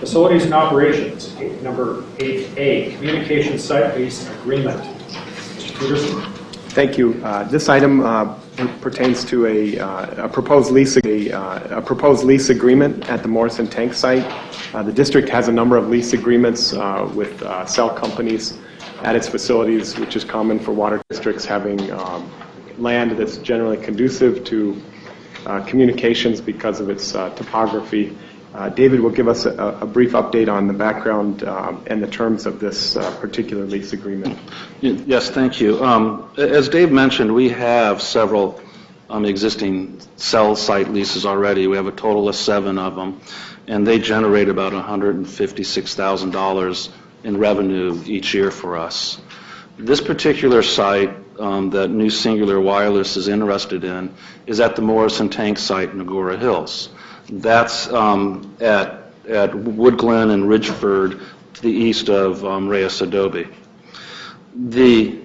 Facilities and operations, number 8A, communication site lease agreement. Mr. Peterson. Thank you. This item pertains to a proposed lease agreement at the Morrison tank site. The district has a number of lease agreements with cell companies at its facilities, which is common for water districts having land that's generally conducive to communications because of its topography. David will give us a brief update on the background and the terms of this particular lease agreement. Yes, thank you. As Dave mentioned, we have several existing cell site leases already. We have a total of 7 of them, and they generate about $156,000 in revenue each year for us. This particular site that New Singular Wireless is interested in is at the Morrison tank site in Agora Hills. That's at Wood Glen and Ridgeford to the east of Reyes Adobe. The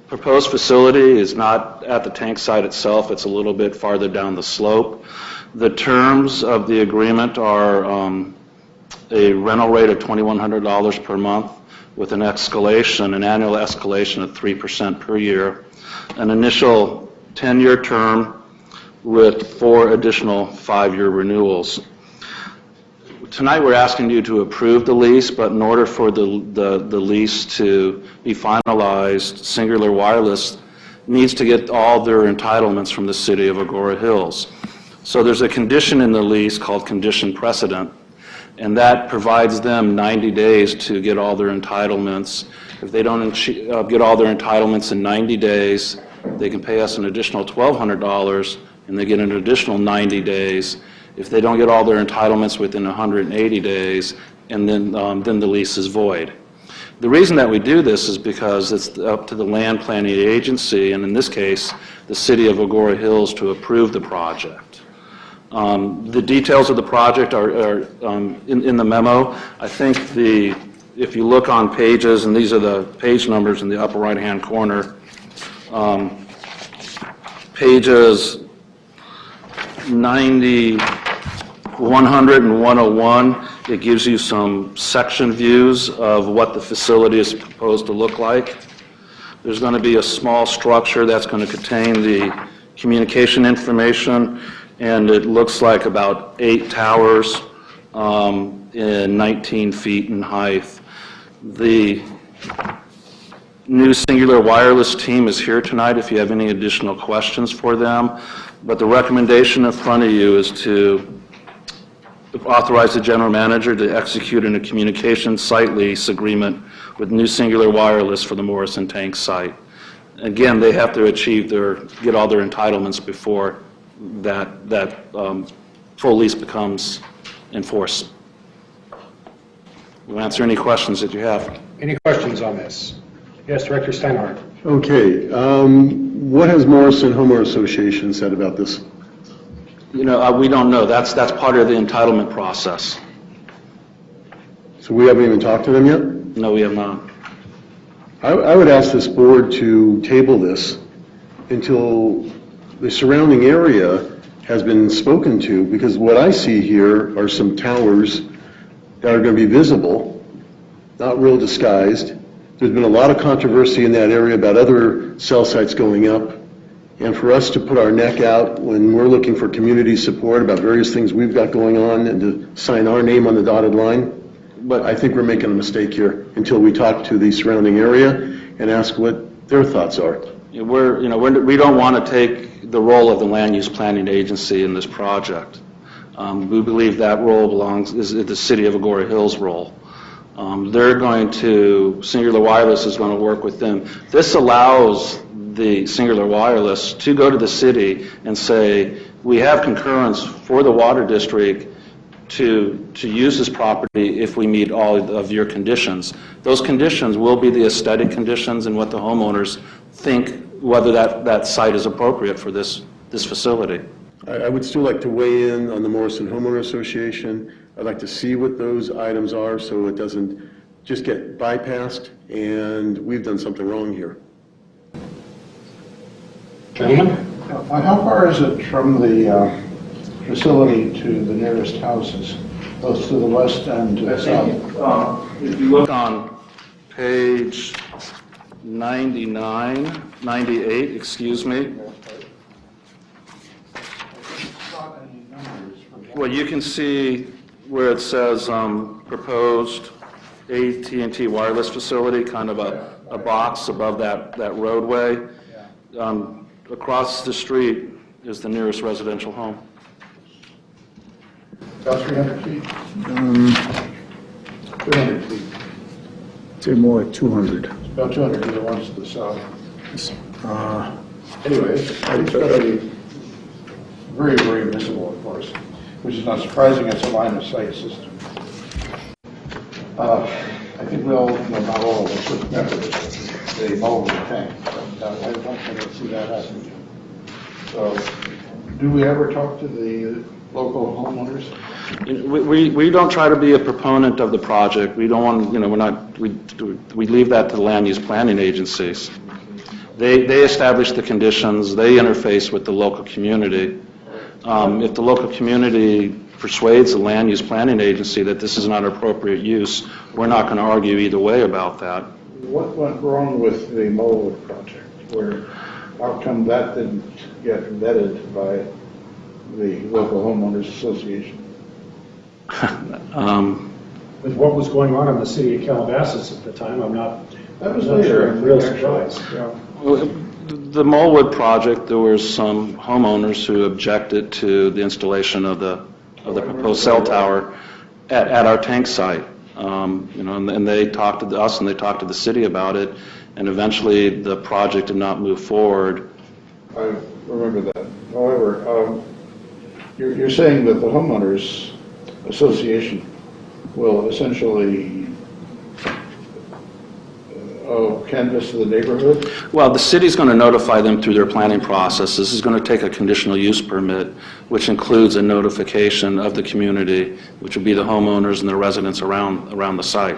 proposed facility is not at the tank site itself. It's a little bit farther down the slope. The terms of the agreement are a rental rate of $2,100 per month with an annual escalation of 3% per year, an initial 10-year term with 4 additional 5-year renewals. Tonight we're asking you to approve the lease, but in order for the lease to be finalized, Singular Wireless needs to get all their entitlements from the city of Agora Hills. So there's a condition in the lease called condition precedent, and that provides them 90 days to get all their entitlements. If they don't get all their entitlements in 90 days, they can pay us an additional $1,200, and they get an additional 90 days. If they don't get all their entitlements within 180 days, and then the lease is void. The reason that we do this is because it's up to the land planning agency, and in this case, the city of Agora Hills, to approve the project. The details of the project are in the memo. I think if you look on pages, and these are the page numbers in the upper right-hand corner, pages 90, 100, and 101, it gives you some section views of what the facility is proposed to look like. There's going to be a small structure that's going to contain the communication information, and it looks like about 8 towers in 19 feet in height. The New Singular Wireless team is here tonight if you have any additional questions for them. But the recommendation in front of you is to authorize the general manager to execute a communication site lease agreement with New Singular Wireless for the Morrison tank site. Again, they have to get all their entitlements before that full lease becomes in force. We'll answer any questions that you have. Any questions on this? Yes, Director Steinhardt. Okay. What has Morrison Homeowner Association said about this? We don't know. That's part of the entitlement process. So we haven't even talked to them yet? No, we have not. I would ask this board to table this until the surrounding area has been spoken to, because what I see here are some towers that are going to be visible, not real disguised. There's been a lot of controversy in that area about other cell sites going up. And for us to put our neck out when we're looking for community support about various things we've got going on and to sign our name on the dotted line, but I think we're making a mistake here until we talk to the surrounding area and ask what their thoughts are. We don't want to take the role of the land use planning agency in this project. We believe that role is the city of Agora Hills role. Singular Wireless is going to work with them. This allows the Singular Wireless to go to the city and say, we have concurrence for the water district to use this property if we meet all of your conditions. Those conditions will be the aesthetic conditions and what the homeowners think whether that site is appropriate for this facility. I would still like to weigh in on the Morrison Homeowner Association. I'd like to see what those items are so it doesn't just get bypassed and we've done something wrong here. Gentlemen? How far is it from the facility to the nearest houses, both to the west and to the south? If you look on page 98, excuse me. Well, you can see where it says proposed AT&T wireless facility, kind of a box above that roadway. Across the street is the nearest residential home. About 300 feet? 200 feet. Say more like 200. About 200 to the ones to the south. Anyway, it's going to be very, very visible, of course, which is not surprising. It's a line of sight system. I think we all, well, not all of us, remember the mobile tank, but I don't think I see that happening. So, do we ever talk to the local homeowners? We don't try to be a proponent of the project. We don't want, we leave that to the land use planning agencies. They establish the conditions, they interface with the local community. If the local community persuades the land use planning agency that this is not appropriate use, we're not going to argue either way about that. What went wrong with the Molewood project? How come that didn't get vetted by the local homeowners association? With what was going on in the city of Calabasas at the time, I'm not later. I'm real surprised. Yeah. Well, the Molewood project, there were some homeowners who objected to the installation of the proposed cell tower at our tank site. And they talked to us and they talked to the city about it, and eventually the project did not move forward. I remember that. However, you're saying that the homeowners association will essentially canvass the neighborhood? Well, the city's going to notify them through their planning process. This is going to take a conditional use permit, which includes a notification of the community, which would be the homeowners and the residents around the site.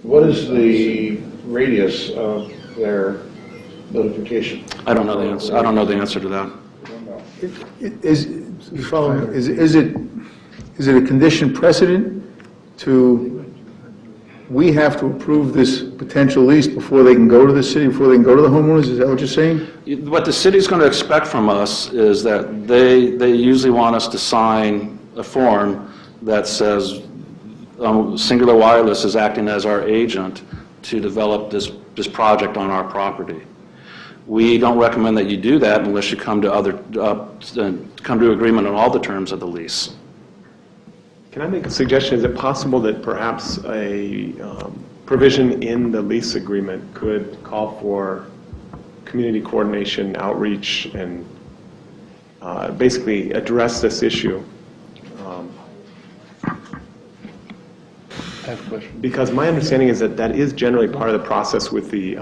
What is the radius of their notification? I don't know the answer. I don't know the answer to that. Is it a condition precedent to, we have to approve this potential lease before they can go to the city, before they can go to the homeowners? Is that what you're saying? What the city's going to expect from us is that they usually want us to sign a form that says Singular Wireless is acting as our agent to develop this project on our property. We don't recommend that you do that unless you come to agreement on all the terms of the lease. Can I make a suggestion? Is it possible that perhaps a provision in the lease agreement could call for community coordination, outreach, and basically address this issue? I have a question. Because my understanding is that that is generally part of the process with the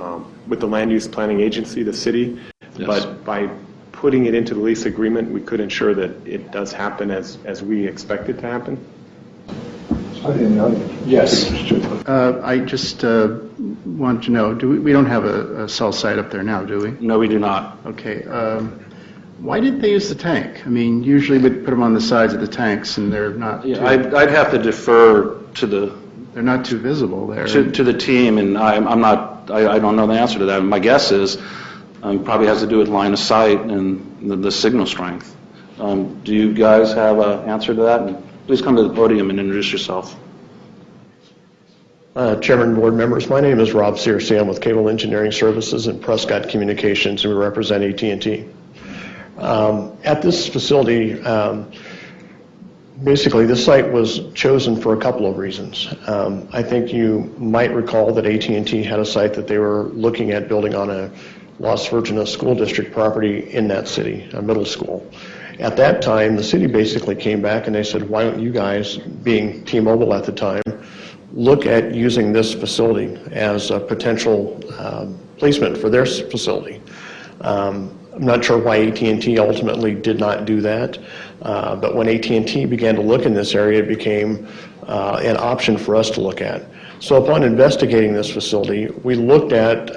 land use planning agency, the city. Yes. But by putting it into the lease agreement, we could ensure that it does happen as we expect it to happen. Yes. I just want to know, we don't have a cell site up there now, do we? No, we do not. Okay. Why didn't they use the tank? I mean, usually we put them on the sides of the tanks, and they're not. Yeah, I'd have to defer to the they're not too visible there. to the team, and I don't know the answer to that. My guess is probably has to do with line of sight and the signal strength. Do you guys have an answer to that? And please come to the podium and introduce yourself. Chairman, board members, my name is Rob Searcy. I'm with Cable Engineering Services and Prescott Communications, and we represent AT&T. At this facility, basically this site was chosen for a couple of reasons. I think you might recall that AT&T had a site that they were looking at building on a Las Virgenes School District property in that city, a middle school. At that time, the city basically came back and they said, why don't you guys, being T-Mobile at the time, look at using this facility as a potential placement for their facility. I'm not sure why AT&T ultimately did not do that, but when AT&T began to look in this area, it became an option for us to look at. So upon investigating this facility, we looked at,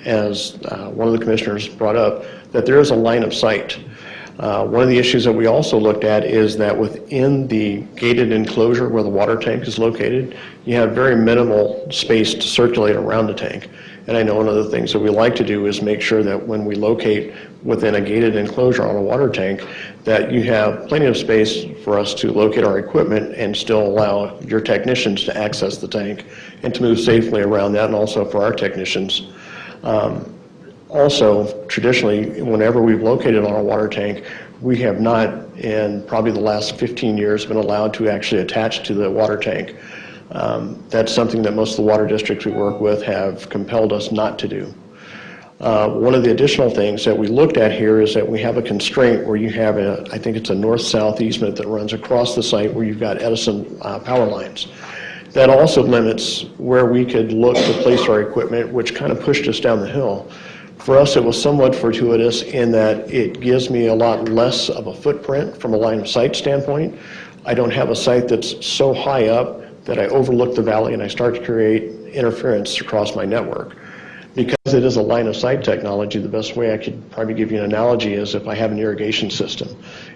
as one of the commissioners brought up, that there is a line of sight One of the issues that we also looked at is that within the gated enclosure where the water tank is located, you have very minimal space to circulate around the tank. And I know one of the things that we like to do is make sure that when we locate within a gated enclosure on a water tank, that you have plenty of space for us to locate our equipment and still allow your technicians to access the tank and to move safely around that, and also for our technicians. Also, traditionally, whenever we've located on a water tank, we have not, in probably the last 15 years, been allowed to actually attach to the water tank. That's something that most of the water districts we work with have compelled us not to do. One of the additional things that we looked at here is that we have a constraint where you have I think it's a north-south easement that runs across the site where you've got Edison power lines. That also limits where we could look to place our equipment, which kind of pushed us down the hill. For us, it was somewhat fortuitous in that it gives me a lot less of a footprint from a line of sight standpoint. I don't have a site that's so high up that I overlook the valley and I start to create interference across my network. Because it is a line of sight technology, the best way I could probably give you an analogy is if I have an irrigation system.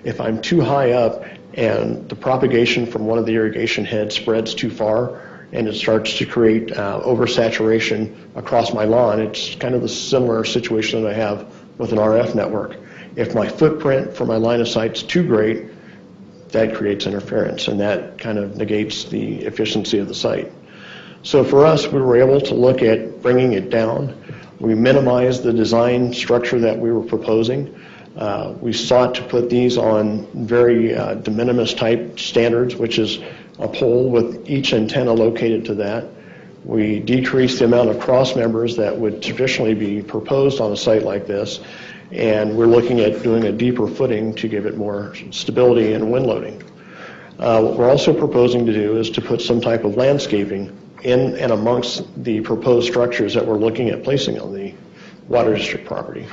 If I'm too high up and the propagation from one of the irrigation heads spreads too far and it starts to create oversaturation across my lawn, it's kind of the similar situation that I have with an RF network. If my footprint for my line of sight is too great, that creates interference, and that kind of negates the efficiency of the site. So for us, we were able to look at bringing it down. We minimized the design structure that we were proposing. We sought to put these on very de minimis type standards, which is a pole with each antenna located to that. We decreased the amount of cross members that would traditionally be proposed on a site like this, and we're looking at doing a deeper footing to give it more stability and wind loading. What we're also proposing to do is to put some type of landscaping in and amongst the proposed structures that we're looking at placing on the water district property.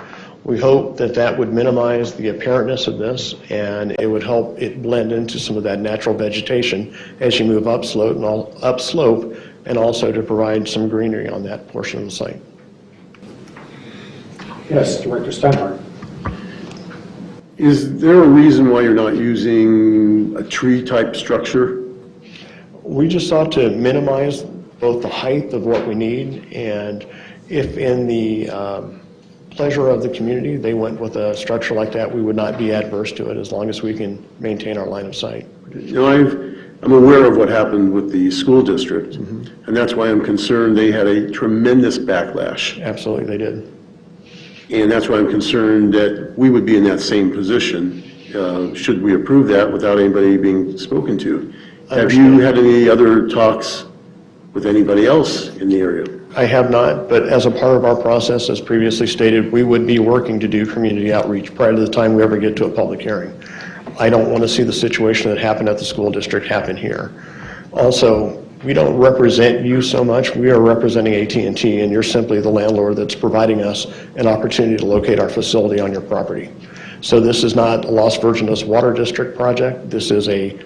We hope that that would minimize the apparentness of this, and it would help it blend into some of that natural vegetation as you move upslope and also to provide some greenery on that portion of the site. Yes, Director Steinhardt. Is there a reason why you're not using a tree-type structure? We just sought to minimize both the height of what we need, and if in the pleasure of the community they went with a structure like that, we would not be adverse to it as long as we can maintain our line of sight. You know, I'm aware of what happened with the school district, and that's why I'm concerned they had a tremendous backlash. Absolutely, they did. And that's why I'm concerned that we would be in that same position should we approve that without anybody being spoken to. Have you had any other talks with anybody else in the area? I have not, but as a part of our process, as previously stated, we would be working to do community outreach prior to the time we ever get to a public hearing. I don't want to see the situation that happened at the school district happen here. Also, we don't represent you so much. We are representing AT&T, and you're simply the landlord that's providing us an opportunity to locate our facility on your property. So this is not a Las Virgenes Water District project. This is a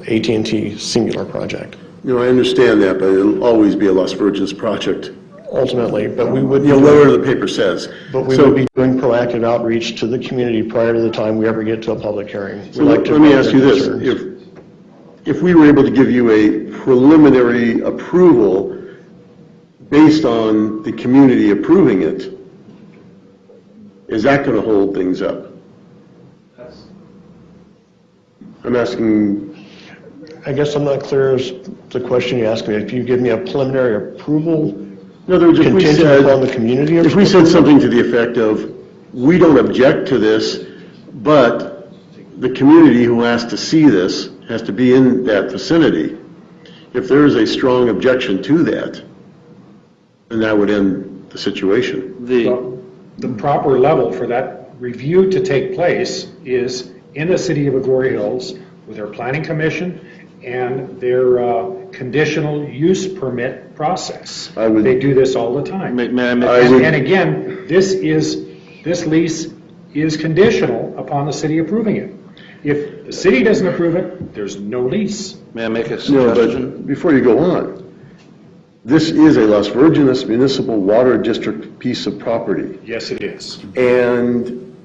AT&T singular project. You know, I understand that, but it'll always be a Las Virgenes project. Ultimately, but we would be Whatever the paper says. But we would be doing proactive outreach to the community prior to the time we ever get to a public hearing. So let me ask you this. If we were able to give you a preliminary approval based on the community approving it, is that going to hold things up? I'm asking. I guess I'm not clear as the question you asked me. If you give me a preliminary approval, In other words, contingent upon the community if we said something to the effect of, we don't object to this, but the community who has to see this has to be in that vicinity. If there is a strong objection to that, then that would end the situation. The proper level for that review to take place is in the city of Agoura Hills with their planning commission and their conditional use permit process. They do this all the time. And again, this lease is conditional upon the city approving it. If the city doesn't approve it, there's no lease. May I make a No, suggestion? but before you go on, this is a Las Virgenes Municipal Water District piece of property. Yes, it is. And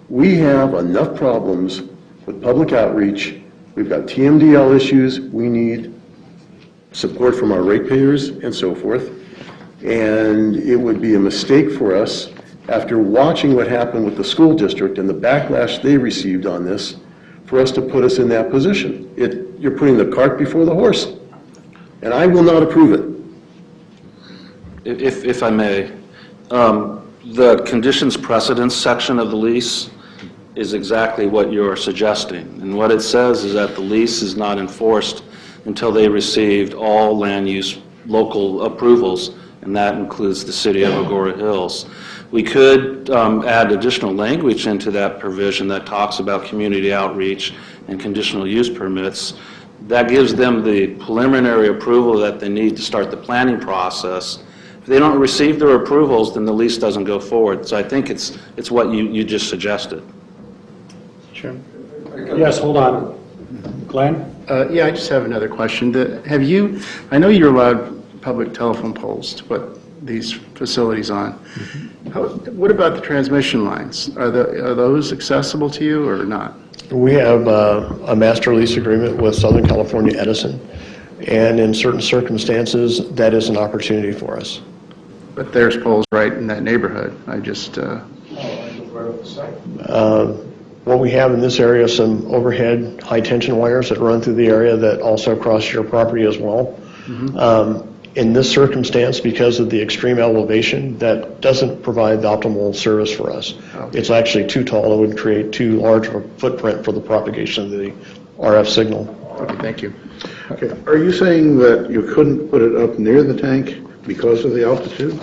We have enough problems with public outreach. We've got TMDL issues. We need support from our ratepayers and so forth. And it would be a mistake for us, after watching what happened with the school district and the backlash they received on this, for us to put us in that position. You're putting the cart before the horse, and I will not approve it. If I may, the conditions precedence section of the lease is exactly what you're suggesting. And what it says is that the lease is not enforced until they received all land use local approvals, and that includes the city of Agoura Hills. We could add additional language into that provision that talks about community outreach and conditional use permits. That gives them the preliminary approval that they need to start the planning process. If they don't receive their approvals, then the lease doesn't go forward. So I think it's what you just suggested. Sure. Yes, hold on. Glenn? Yeah, I just have another question. I know you're allowed public telephone poles to put these facilities on. What about the transmission lines? Are those accessible to you or not? We have a master lease agreement with Southern California Edison, and in certain circumstances, that is an opportunity for us. But there's poles right in that neighborhood. I just... What we have in this area is some overhead high-tension wires that run through the area that also cross your property as well. In this circumstance, because of the extreme elevation, that doesn't provide the optimal service for us. Okay. It's actually too tall. It would create too large of a footprint for the propagation of the RF signal. Okay, thank you. Okay, are you saying that you couldn't put it up near the tank because of the altitude?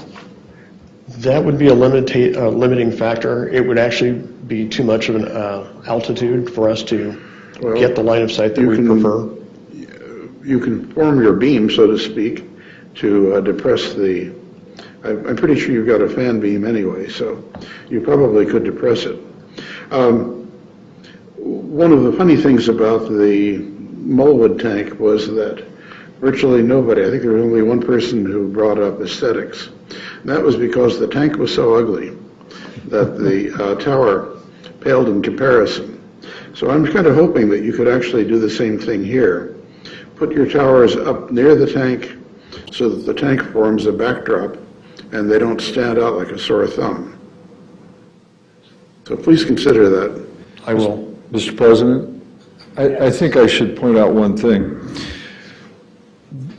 That would be a limiting factor. It would actually be too much of an altitude for us to get the line of sight that we prefer. You can form your beam, so to speak, to depress the, I'm pretty sure you've got a fan beam anyway, so you probably could depress it. One of the funny things about the Mullwood tank was that virtually nobody, I think there was only one person who brought up aesthetics. And that was because the tank was so ugly that the tower paled in comparison. So I'm kind of hoping that you could actually do the same thing here. Put your towers up near the tank so that the tank forms a backdrop and they don't stand out like a sore thumb. So please consider that. I will. Mr. President, I think I should point out one thing.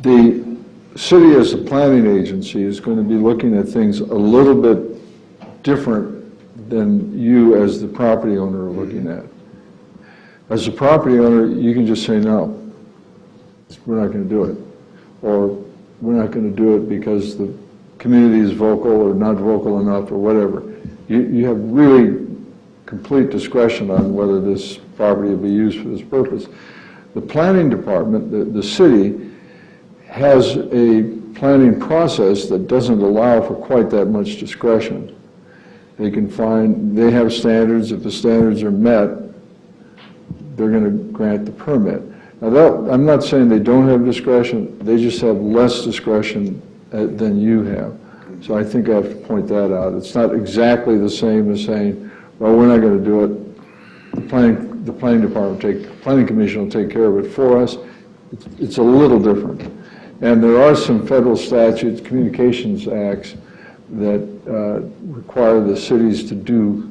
The city as a planning agency is going to be looking at things a little bit different than you as the property owner are looking at. As a property owner, you can just say, no, we're not going to do it. Or we're not going to do it because the community is vocal or not vocal enough or whatever. You have really complete discretion on whether this property will be used for this purpose. The planning department, the city, has a planning process that doesn't allow for quite that much discretion. They have standards. If the standards are met, they're going to grant the permit. Now, I'm not saying they don't have discretion. They just have less discretion than you have. So I think I have to point that out. It's not exactly the same as saying, well, we're not going to do it. The planning department, planning commission will take care of it for us. It's a little different. And there are some federal statutes, communications acts, that require the cities to do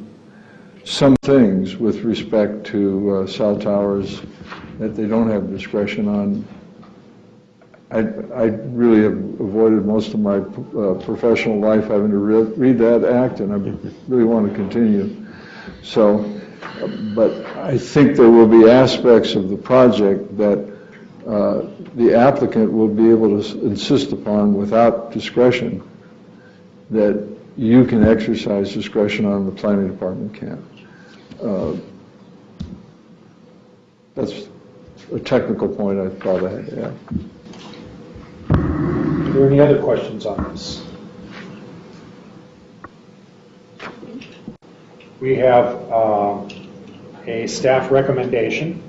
some things with respect to cell towers that they don't have discretion on. I really have avoided most of my professional life having to read that act, and I really want to continue. So, but I think there will be aspects of the project that the applicant will be able to insist upon without discretion that you can exercise discretion on, the planning department can't. That's a technical point I thought I had to add. Are there any other questions on this? We have a staff recommendation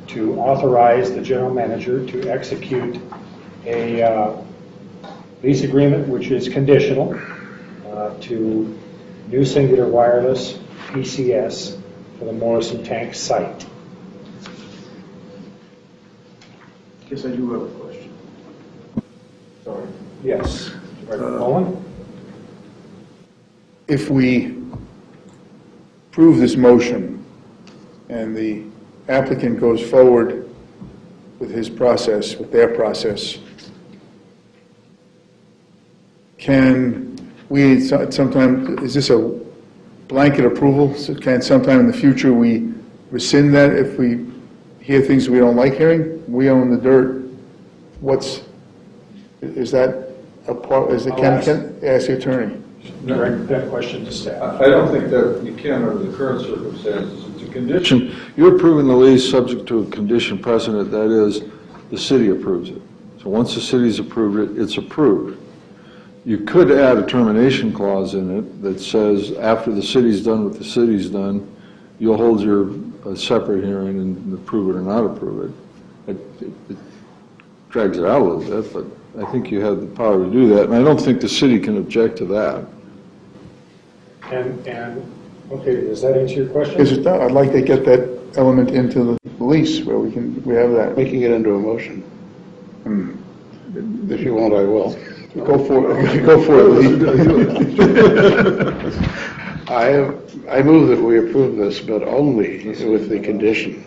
to authorize the general manager to execute a lease agreement which is conditional to New Singular Wireless PCS for the Morrison Tank site. Guess I do have a question. Sorry. Yes. Director Mullen? If we approve this motion and the applicant goes forward with his process, with their process, can we sometime, is this a blanket approval? So can sometime in the future we rescind that if we hear things we don't like hearing? We own the dirt. Is that a part, is it, can ask the attorney? Direct that question to staff. I don't think that you can under the current circumstances. It's a condition. You're approving the lease subject to a condition precedent, that is, the city approves it. So once the city's approved it, it's approved. You could add a termination clause in it that says after the city's done what the city's done, you'll hold your separate hearing and approve it or not approve it. It drags it out a little bit, but I think you have the power to do that, and I don't think the city can object to that. And okay, does that answer your question? Is it done? I'd like to get that element into the lease where we have that. Making it into a motion. If you want, I will. Go for it. Go for it. I move that we approve this, but only with the condition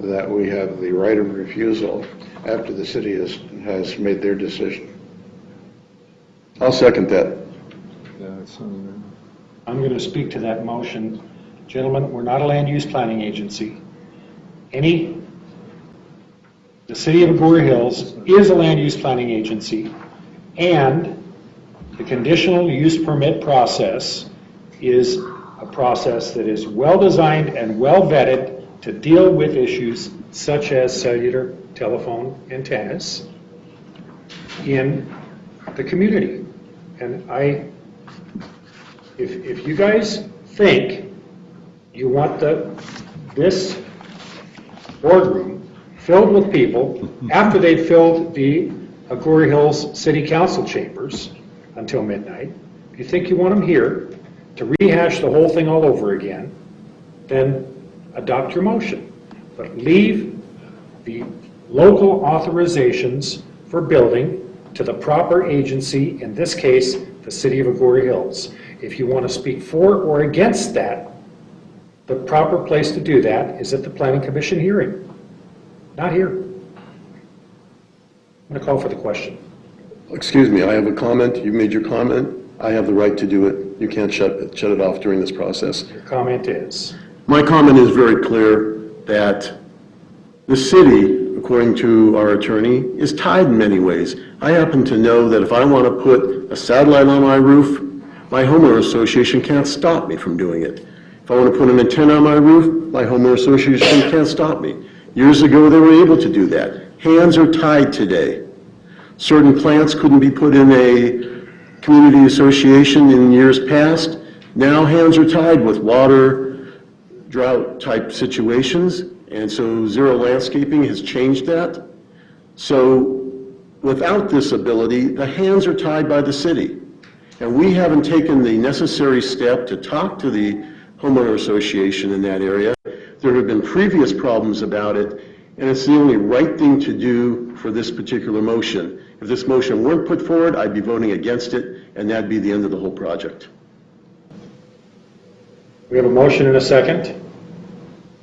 that we have the right of refusal after the city has made their decision. I'll second that. Yeah, it's something. I'm going to speak to that motion. Gentlemen, we're not a land use planning agency. The city of Agoura Hills is a land use planning agency, and the conditional use permit process is a process that is well-designed and well-vetted to deal with issues such as cellular telephone antennas in the community. And if you guys think you want this boardroom filled with people after they've filled the Agoura Hills City Council chambers until midnight, if you think you want them here to rehash the whole thing all over again, then adopt your motion. But leave the local authorizations for building to the proper agency, in this case, the city of Agoura Hills. If you want to speak for or against that, the proper place to do that is at the Planning Commission hearing, not here. I'm going to call for the question. Excuse me, I have a comment. You made your comment. I have the right to do it. You can't shut it off during this process. Your comment is? My comment is very clear that the city, according to our attorney, is tied in many ways. I happen to know that if I want to put a satellite on my roof, my homeowner association can't stop me from doing it. If I want to put an antenna on my roof, my homeowner association can't stop me. Years ago, they were able to do that. Hands are tied today. Certain plants couldn't be put in a community association in years past. Now hands are tied with water, drought type situations, and so Zero Landscaping has changed that. So without this ability, the hands are tied by the city. And we haven't taken the necessary step to talk to the homeowner association in that area. There have been previous problems about it, and it's the only right thing to do for this particular motion. If this motion weren't put forward, I'd be voting against it, and that'd be the end of the whole project. We have a motion and a second.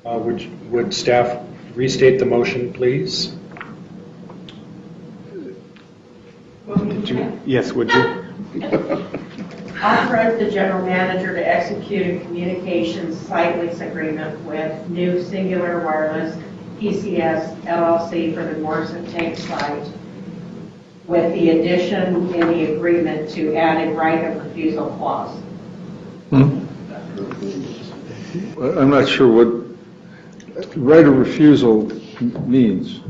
Would staff restate the motion, please? Yes, would you? Authorize the general manager to execute a communications site lease agreement with New Singular Wireless PCS LLC for the Morrison Tank site, with the addition in the agreement to add a right of refusal clause. I'm not sure what right of refusal means.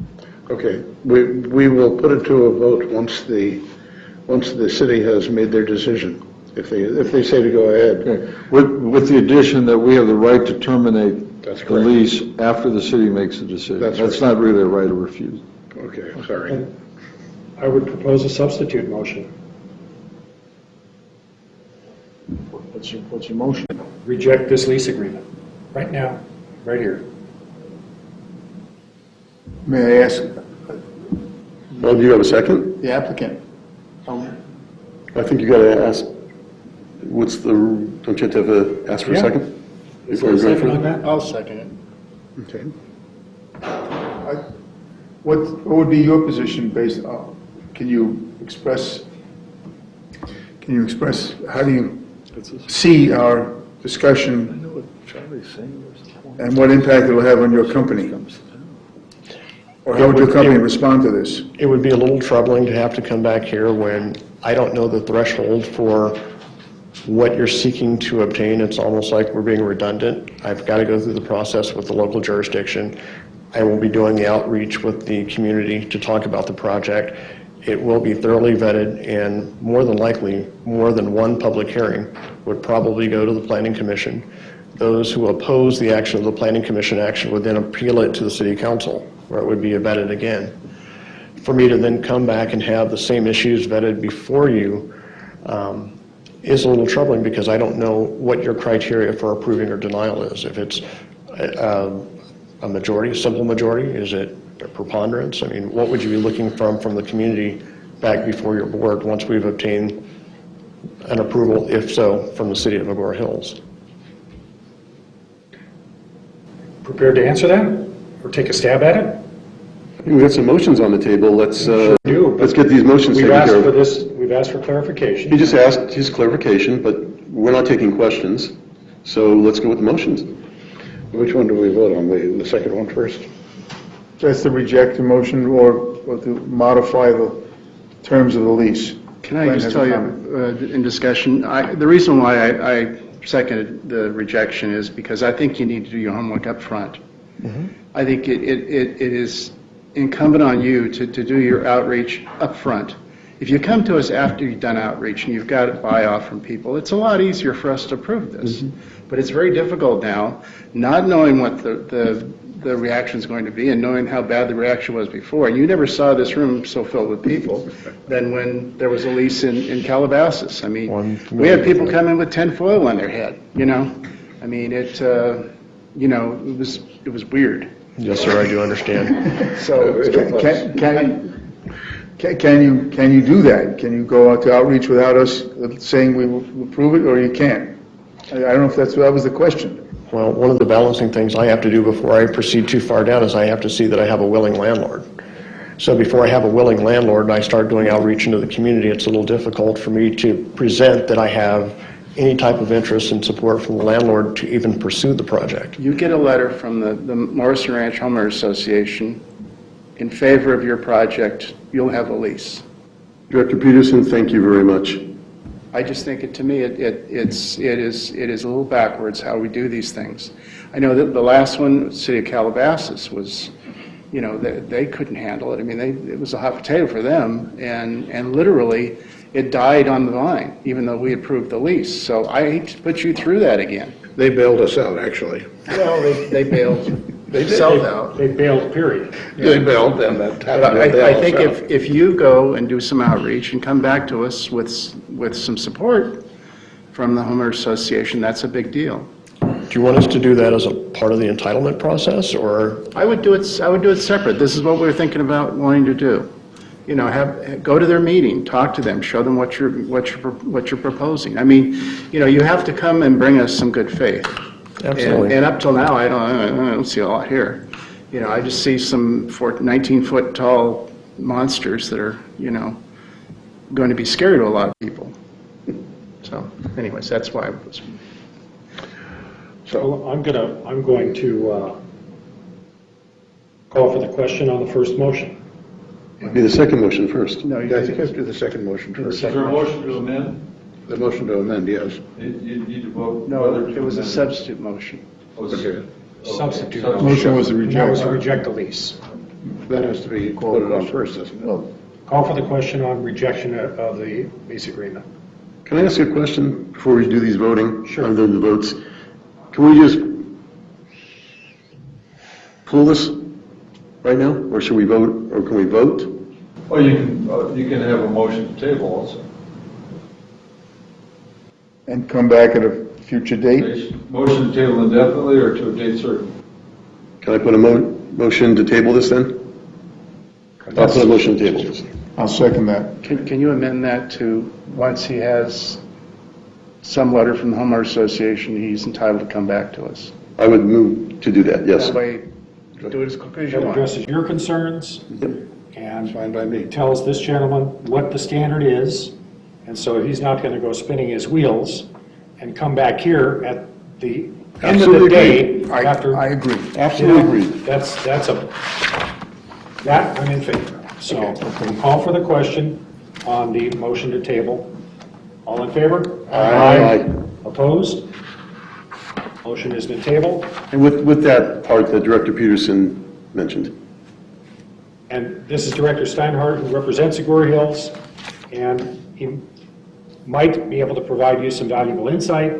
Okay, we will put it to a vote once the city has made their decision, if they say to go ahead. Okay. With the addition that we have the right to terminate That's the correct. lease after the city makes a decision. That's That's right. not really a right of refusal. Okay, sorry. I would propose a substitute motion. What's your motion? Reject this lease agreement, right now, right here. May I ask Well, do you have a second? the applicant? I think you got to ask, don't you have to ask for a Yeah. second? Is there a second on that? I'll second it. Okay. What would be your position based on, can you express, how do you see our discussion and what impact it will have on your company? Or how would your company respond to this? It would be a little troubling to have to come back here when I don't know the threshold for what you're seeking to obtain. It's almost like we're being redundant. I've got to go through the process with the local jurisdiction. I will be doing the outreach with the community to talk about the project. It will be thoroughly vetted, and more than likely, more than one public hearing would probably go to the Planning Commission. Those who oppose the action of the Planning Commission action would then appeal it to the City Council, where it would be vetted again. For me to then come back and have the same issues vetted before you is a little troubling, because I don't know what your criteria for approving or denial is. If it's a majority, a simple majority, is it a preponderance? I mean, what would you be looking from the community back before your board once we've obtained an approval, if so, from the City of Agoura Hills? Prepared to answer that, or take a stab at it? We've got some motions on the table. Let's do, but let's get these motions We've taken asked care for of. this, we've asked for clarification. He just asked his clarification, but we're not taking questions. So let's go with the motions. Which one do we vote on, the second one first? That's to reject the motion or to modify the terms of the lease. Can I Glenn just has tell a you, comment. in discussion, the reason why I seconded the rejection is because I think you need to do your homework up front. I think it is incumbent on you to do your outreach up front. If you come to us after you've done outreach and you've got a buy-off from people, it's a lot easier for us to approve this. But it's very difficult now, not knowing what the reaction is going to be and knowing how bad the reaction was before. You never saw this room so filled with people than when there was a lease in Calabasas. I mean, we had people come in with tinfoil on their head, you know? I mean, it was weird. Yes, sir, I do understand. So can you do that? Can you go out to outreach without us saying we will approve it, or you can't? I don't know if that was the question. Well, one of the balancing things I have to do before I proceed too far down is I have to see that I have a willing landlord. So before I have a willing landlord and I start doing outreach into the community, it's a little difficult for me to present that I have any type of interest and support from the landlord to even pursue the project. You get a letter from the Morrison Ranch Homeowners Association in favor of your project, you'll have a lease. Director Peterson, thank you very much. I just think to me, it is a little backwards how we do these things. I know that the last one, City of Calabasas, was, they couldn't handle it. I mean, it was a hot potato for them, and literally, it died on the vine, even though we approved the lease. So I hate to put you through that again. They bailed us out, actually. Well, they bailed themselves out. They bailed, period. They bailed, and that But happened. to I bail think us out. if you go and do some outreach and come back to us with some support from the homeowners association, that's a big deal. Do you want us to do that as a part of the entitlement process, or? I would do it separate. This is what we're thinking about wanting to do. Go to their meeting, talk to them, show them what you're proposing. I mean, you have to come and bring us some good faith. Absolutely. And up till now, I don't see a lot here. I just see some 19-foot tall monsters that are, going to be scary to a lot of people. So, anyways, that's why I was. So I'm going to call for the question on the first motion. Be the second motion first. No, I think you have to do the second motion first. Is there a motion to amend? The motion to amend, yes. You need to vote. No, whether to it was a amend. substitute motion. Okay. Substitute. Motion was to That reject. was to reject the lease. That has to be voted on first, doesn't it? Call for the question on rejection of the lease agreement. Can I ask you a question before we do these voting? Sure. Other than the votes. Can we just pull this right now, or should we vote, or can we vote? Well, you can have a motion to table also. and come back at a future date. Motion to table indefinitely or to a date certain? Can I put a motion to table this then? I'll put a motion to table this. I'll second that. Can you amend that to, once he has some letter from the homeowner association, he's entitled to come back to us? I would move to do that, yes. That way, do it as quickly as you That want. addresses your concerns and Fine by me. tells this gentleman what the standard is, and so he's not going to go spinning his wheels and come back here at the end of the Absolutely day agree. after. I agree. Absolutely agree. That I'm in favor of. So we call for the question on the motion to table. All in favor? Aye. Opposed? Motion has been tabled. And with that part that Director Peterson mentioned. And this is Director Steinhardt, who represents Agoura Hills, and he might be able to provide you some valuable insight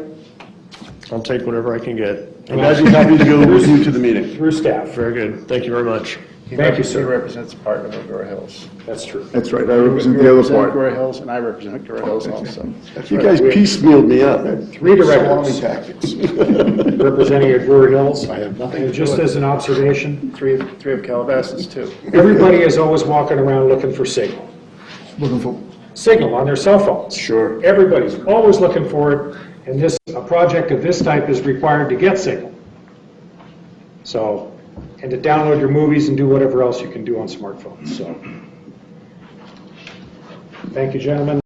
I'll take whatever I can get. Imagine happy to go with you to the meeting. through staff. Very good. Thank you very much. Thank you, He sir. represents part of Agoura Hills. That's true. That's right, I represent the other part. Agoura Hills, and I represent Agoura Hills also. You guys piecemealed me up. Three directors tactics. representing Agoura Hills. I have nothing And to just do with as an observation, Three of Calabasas, too. everybody is always walking around looking for signal. Looking for, Signal on their cell phones. Sure. Everybody's always looking for it, and a project of this type is required to get signal. So, and to download your movies and do whatever else you can do on smartphones, so. Thank you, gentlemen.